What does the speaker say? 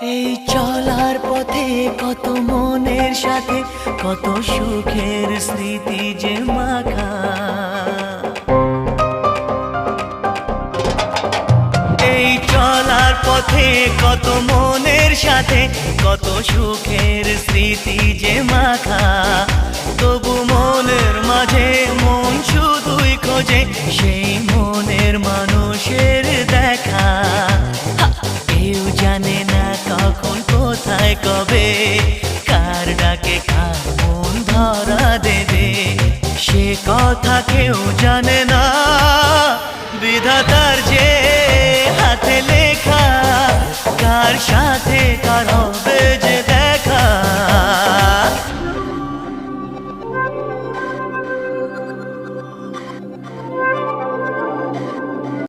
এই চলার পথে কত মনের সাথে কত সুখের স্মৃতি যে মাখা। এই চলার পথে কত মনের সাথে কত সুখের স্মৃতি যে মাখা। তবু মনের মাঝে মন শুধুই খোঁজে সেই মনের মানুষের দেখা। কেউ জানে না কখন কোথায় কবে কার ডাকে কার মন ধরা দেবে, সে কথা কেউ জানে না। বিধাতার যে হাতে লেখা কার সাথে কার